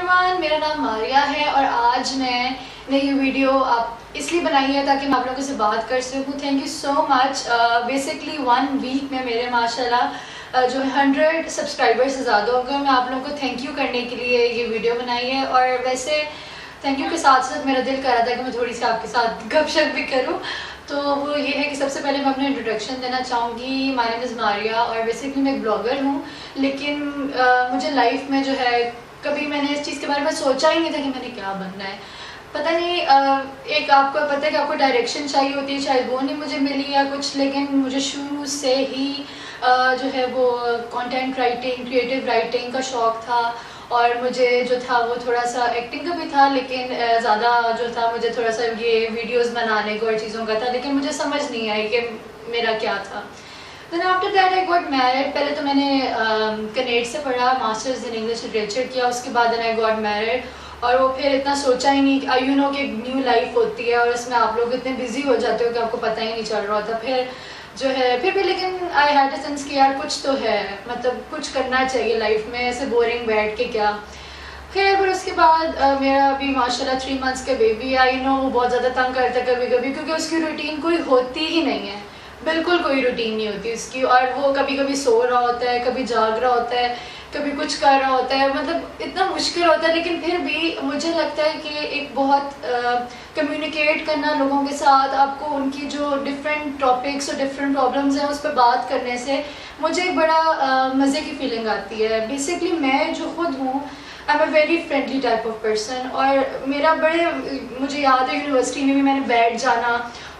Everyone, मेरा नाम मारिया है और आज मैंने ये वीडियो आप इसलिए बनाई है ताकि मैं आप लोगों से बात कर सकूँ। Thank you so much. Basically 1 week में मेरे माशाल्लाह जो है 100 सब्सक्राइबर्स से ज़्यादा हो गए। मैं आप लोगों को थैंक यू करने के लिए ये वीडियो बनाई है और वैसे थैंक यू के साथ साथ मेरा दिल कर रहा था कि मैं थोड़ी सी आपके साथ गपशप भी करूँ। तो वो ये है कि सबसे पहले मैं अपना इंट्रोडक्शन देना चाहूँगी। माय नेम इज़ मारिया और बेसिकली मैं एक ब्लॉगर हूँ, लेकिन मुझे लाइफ में जो है कभी मैंने इस चीज़ के बारे में सोचा ही नहीं था कि मैंने क्या बनना है। पता नहीं, एक आपको पता है कि आपको डायरेक्शन चाहिए होती है, शायद वो नहीं मुझे मिली या कुछ, लेकिन मुझे शुरू से ही जो है वो कंटेंट राइटिंग, क्रिएटिव राइटिंग का शौक़ था और मुझे जो था वो थोड़ा सा एक्टिंग का भी था, लेकिन ज़्यादा जो था मुझे थोड़ा सा ये वीडियोस बनाने को और चीज़ों का था, लेकिन मुझे समझ नहीं आई कि मेरा क्या था। Then after that I got married. पहले तो मैंने कनेड से पढ़ा, मास्टर्स इन इंग्लिश लिटरेचर किया, उसके बाद देन आई गॉट मैरिड और वो फिर इतना सोचा ही नहीं कि यू नो कि एक न्यू लाइफ होती है और उसमें आप लोग इतने बिजी हो जाते हो कि आपको पता ही नहीं चल रहा होता। फिर जो है फिर भी लेकिन आई हैड अ सेंस कि यार कुछ तो है, मतलब कुछ करना चाहिए लाइफ में, ऐसे बोरिंग बैठ के क्या। फिर उसके बाद मेरा अभी माशाल्लाह 3 मंथ्स का बेबी है। यू नो वो बहुत ज़्यादा तंग करता है कभी कभी, क्योंकि उसकी रूटीन कोई होती ही नहीं है, बिल्कुल कोई रूटीन नहीं होती उसकी। और वो कभी कभी सो रहा होता है, कभी जाग रहा होता है, कभी कुछ कर रहा होता है, मतलब इतना मुश्किल होता है। लेकिन फिर भी मुझे लगता है कि एक बहुत कम्युनिकेट करना लोगों के साथ, आपको उनकी जो डिफरेंट टॉपिक्स और डिफरेंट प्रॉब्लम्स हैं उस पर बात करने से मुझे एक बड़ा मज़े की फीलिंग आती है। बेसिकली मैं जो खुद हूँ, I am a very friendly type of person और मेरा मुझे याद है यूनिवर्सिटी में भी मैंने बैठ जाना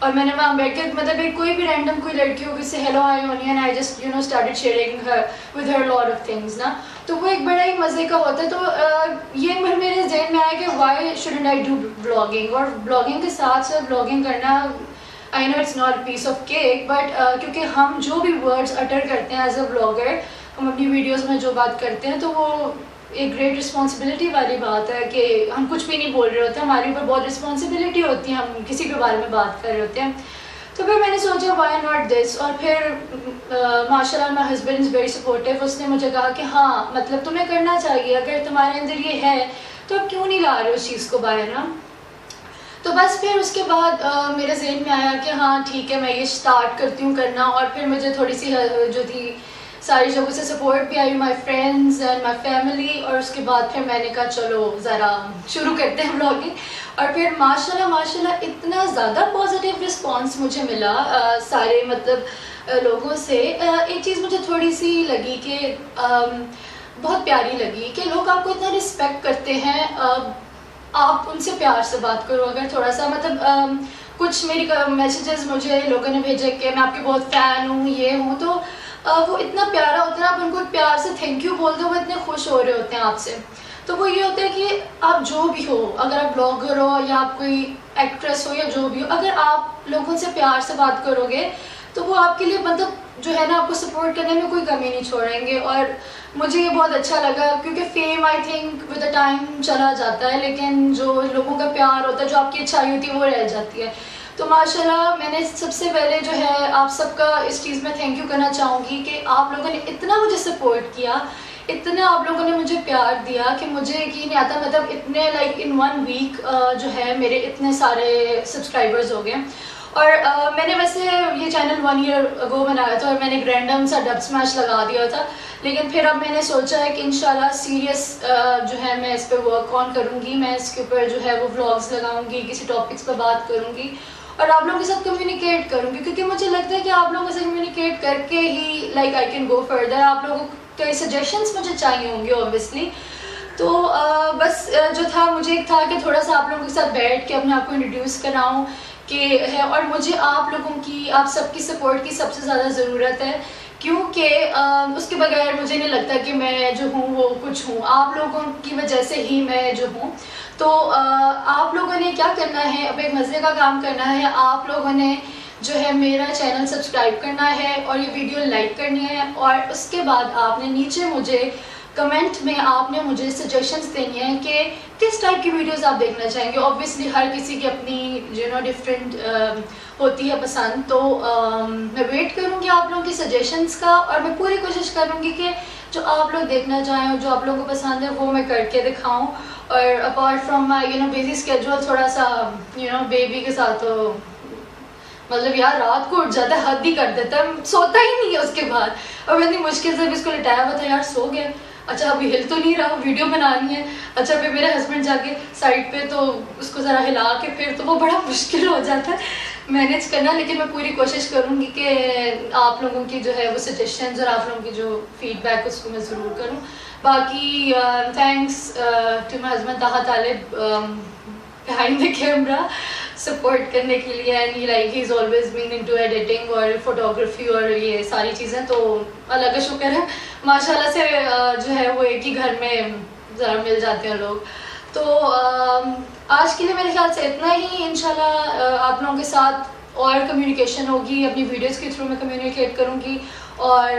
और मैंने वहाँ बैठ के मतलब एक कोई भी रैंडम कोई लड़की हो किससे हेलो आई ओनी and I just you know started sharing her with her lot of things ना, तो वो एक बड़ा ही मज़े का होता है। तो ये मेरे जहन में आया कि why shouldn't I do blogging, और ब्लॉगिंग के साथ साथ ब्लॉगिंग करना, I know it's not piece of cake, but क्योंकि हम जो भी वर्ड्स अटर करते हैं एज अ ब्लॉगर, हम अपनी वीडियोज़ में जो बात करते हैं, तो वो एक ग्रेट रिस्पॉन्सिबिलिटी वाली बात है कि हम कुछ भी नहीं बोल रहे होते, हमारे ऊपर बहुत रिस्पॉन्सिबिलिटी होती है, हम किसी के बारे में बात कर रहे होते हैं। तो फिर मैंने सोचा व्हाई नॉट दिस, और फिर माशाल्लाह my husband is very supportive. उसने मुझे कहा कि हाँ मतलब तुम्हें करना चाहिए, अगर तुम्हारे अंदर ये है तो अब क्यों नहीं ला रहे उस चीज़ को बाहर ना। तो बस फिर उसके बाद मेरे जहन में आया कि हाँ ठीक है मैं ये स्टार्ट करती हूँ करना, और फिर मुझे थोड़ी सी जो थी सारी जगहों से सपोर्ट भी आई, my friends and my family. और उसके बाद फिर मैंने कहा चलो ज़रा शुरू करते हैं ब्लॉगिंग, और फिर माशाल्लाह इतना ज़्यादा पॉजिटिव रिस्पांस मुझे मिला सारे मतलब लोगों से। एक चीज़ मुझे थोड़ी सी लगी कि बहुत प्यारी लगी कि लोग आपको इतना रिस्पेक्ट करते हैं, आप उनसे प्यार से बात करो। अगर थोड़ा सा मतलब कुछ मेरी मैसेजेस मुझे लोगों ने भेजे कि मैं आपकी बहुत फ़ैन हूँ, ये हूँ, तो वो इतना प्यारा होता है, आप उनको प्यार से थैंक यू बोल दो, वो इतने खुश हो रहे होते हैं आपसे। तो वो ये होता है कि आप जो भी हो, अगर आप ब्लॉगर हो या आप कोई एक्ट्रेस हो या जो भी हो, अगर आप लोगों से प्यार से बात करोगे तो वो आपके लिए मतलब जो है ना आपको सपोर्ट करने में कोई कमी नहीं छोड़ेंगे। और मुझे ये बहुत अच्छा लगा, क्योंकि fame I think with the time चला जाता है, लेकिन जो लोगों का प्यार होता है, जो आपकी अच्छाई होती है, वो रह जाती है। तो माशाल्लाह मैंने सबसे पहले जो है आप सबका इस चीज़ में थैंक यू करना चाहूँगी कि आप लोगों ने इतना मुझे सपोर्ट किया, इतना आप लोगों ने मुझे प्यार दिया कि मुझे यकीन नहीं आता, मतलब इतने लाइक इन 1 वीक जो है मेरे इतने सारे सब्सक्राइबर्स हो गए। और मैंने वैसे ये चैनल 1 ईयर अगो बनाया था और मैंने एक रैंडम सा डब स्मैश लगा दिया था, लेकिन फिर अब मैंने सोचा है कि इंशाल्लाह सीरियस जो है मैं इस पर वर्क ऑन करूँगी, मैं इसके ऊपर जो है वो व्लॉग्स लगाऊँगी, किसी टॉपिक्स पर बात करूँगी और आप लोगों के साथ कम्युनिकेट करूँगी, क्योंकि मुझे लगता है कि आप लोगों से कम्युनिकेट करके ही like I can go further. आप लोगों के सजेशंस मुझे चाहिए होंगे ऑब्वियसली। तो बस जो था मुझे एक था कि थोड़ा सा आप लोगों के साथ बैठ के अपने आप को इंट्रोड्यूस कराऊँ कि है, और मुझे आप लोगों की, आप सबकी सपोर्ट की सबसे ज़्यादा ज़रूरत है, क्योंकि उसके बगैर मुझे नहीं लगता कि मैं जो हूँ वो कुछ हूँ। आप लोगों की वजह से ही मैं जो हूँ। तो आप लोगों ने क्या करना है, अब एक मज़े का काम करना है, आप लोगों ने जो है मेरा चैनल सब्सक्राइब करना है और ये वीडियो लाइक करनी है, और उसके बाद आपने नीचे मुझे कमेंट में आपने मुझे सजेशंस देनी है कि किस टाइप की वीडियोस आप देखना चाहेंगे। ऑब्वियसली हर किसी की अपनी यू नो डिफरेंट होती है पसंद, तो मैं वेट करूँगी आप लोगों की सजेशंस का, और मैं पूरी कोशिश करूँगी कि جو آپ لوگ دیکھنا چاہیں اور جو آپ لوگوں کو پسند ہے وہ میں کر کے دکھاؤں. اور apart from my busy schedule تھوڑا سا بیبی کے ساتھ تو مطلب یار رات کو اٹھ جاتا ہے, حد ہی کر دیتا ہے, سوتا ہی نہیں ہے اس کے بعد. اور میں اتنی مشکل سے بھی اس کو لٹایا ہوا تھا, یار سو گیا, اچھا ابھی ہل تو نہیں رہا, ویڈیو بنانی ہے, اچھا پھر میرے ہسبینڈ جا کے سائڈ پہ تو اس کو ذرا ہلا کے پھر تو وہ بڑا مشکل ہو جاتا ہے مینیج کرنا. لیکن میں پوری کوشش کروں گی کہ آپ لوگوں کی جو ہے وہ سجیشنز اور آپ لوگوں کی جو فیڈ بیک اس کو میں ضرور کروں. باقی thanks to my husband Tahir Talib behind the camera support کرنے کے لیے. And like he is always been into editing اور فوٹوگرافی اور یہ ساری چیزیں. تو اللہ کا شکر ہے ماشاء اللہ سے جو ہے وہ ایک ہی گھر میں ذرا مل جاتے ہیں لوگ. تو آج کے لیے میرے خیال سے اتنا ہی. انشاءاللہ آپ لوگوں کے ساتھ اور کمیونیکیشن ہوگی, اپنی ویڈیوز کے تھرو میں کمیونیکیٹ کروں گی. اور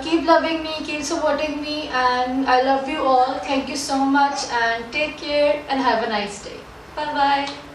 keep loving me, keep supporting me, and I love you all. Thank you so much and take care and have a nice day. Bye bye.